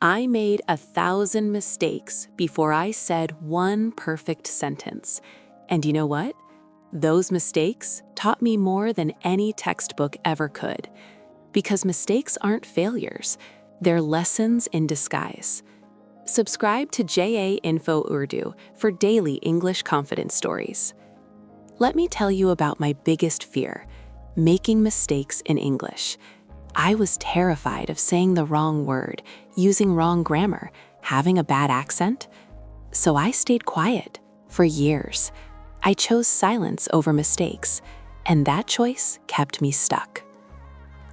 I made 1,000 mistakes before I said one perfect sentence. And you know what? Those mistakes taught me more than any textbook ever could. Because mistakes aren't failures, they're lessons in disguise. Subscribe to JA Info Urdu for daily English confidence stories. Let me tell you about my biggest fear, making mistakes in English. I was terrified of saying the wrong word, using wrong grammar, having a bad accent. So I stayed quiet for years. I chose silence over mistakes, and that choice kept me stuck.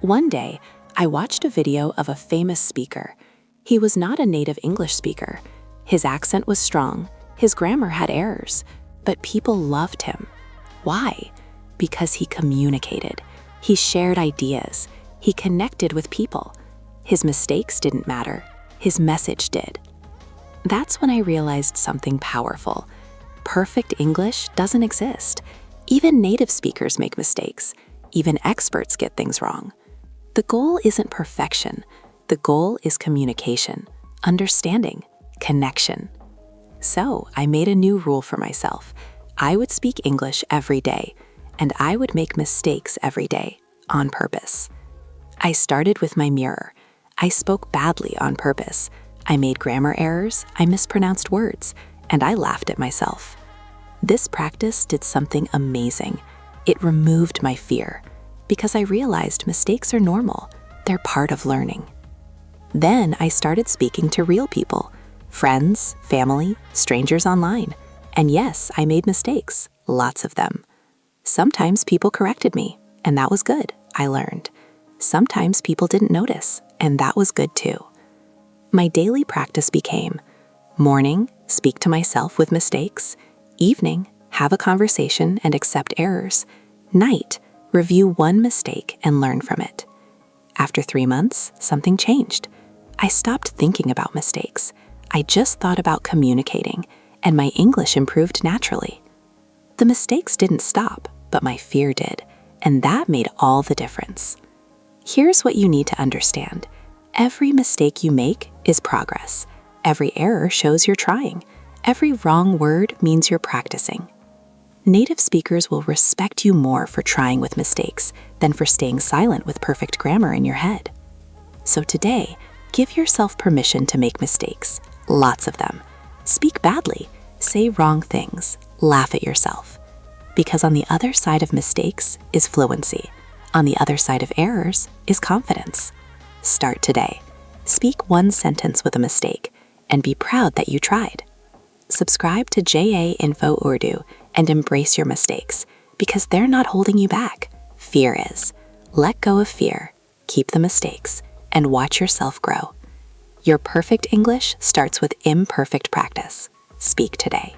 One day, I watched a video of a famous speaker. He was not a native English speaker. His accent was strong, his grammar had errors, but people loved him. Why? Because he communicated. He shared ideas. He connected with people. His mistakes didn't matter. His message did. That's when I realized something powerful. Perfect English doesn't exist. Even native speakers make mistakes. Even experts get things wrong. The goal isn't perfection. The goal is communication, understanding, connection. So I made a new rule for myself. I would speak English every day, and I would make mistakes every day, on purpose. I started with my mirror. I spoke badly on purpose. I made grammar errors, I mispronounced words, and I laughed at myself. This practice did something amazing. It removed my fear, because I realized mistakes are normal. They're part of learning. Then I started speaking to real people, friends, family, strangers online. And yes, I made mistakes, lots of them. Sometimes people corrected me, and that was good, I learned. Sometimes people didn't notice, and that was good too. My daily practice became: morning, speak to myself with mistakes; evening, have a conversation and accept errors; night, review one mistake and learn from it. After 3 months, something changed. I stopped thinking about mistakes. I just thought about communicating, and my English improved naturally. The mistakes didn't stop, but my fear did, and that made all the difference. Here's what you need to understand. Every mistake you make is progress. Every error shows you're trying. Every wrong word means you're practicing. Native speakers will respect you more for trying with mistakes than for staying silent with perfect grammar in your head. So today, give yourself permission to make mistakes, lots of them. Speak badly, say wrong things, laugh at yourself. Because on the other side of mistakes is fluency. On the other side of errors is confidence. Start today. Speak one sentence with a mistake and be proud that you tried. Subscribe to JA Info Urdu and embrace your mistakes because they're not holding you back. Fear is. Let go of fear, keep the mistakes, and watch yourself grow. Your perfect English starts with imperfect practice. Speak today.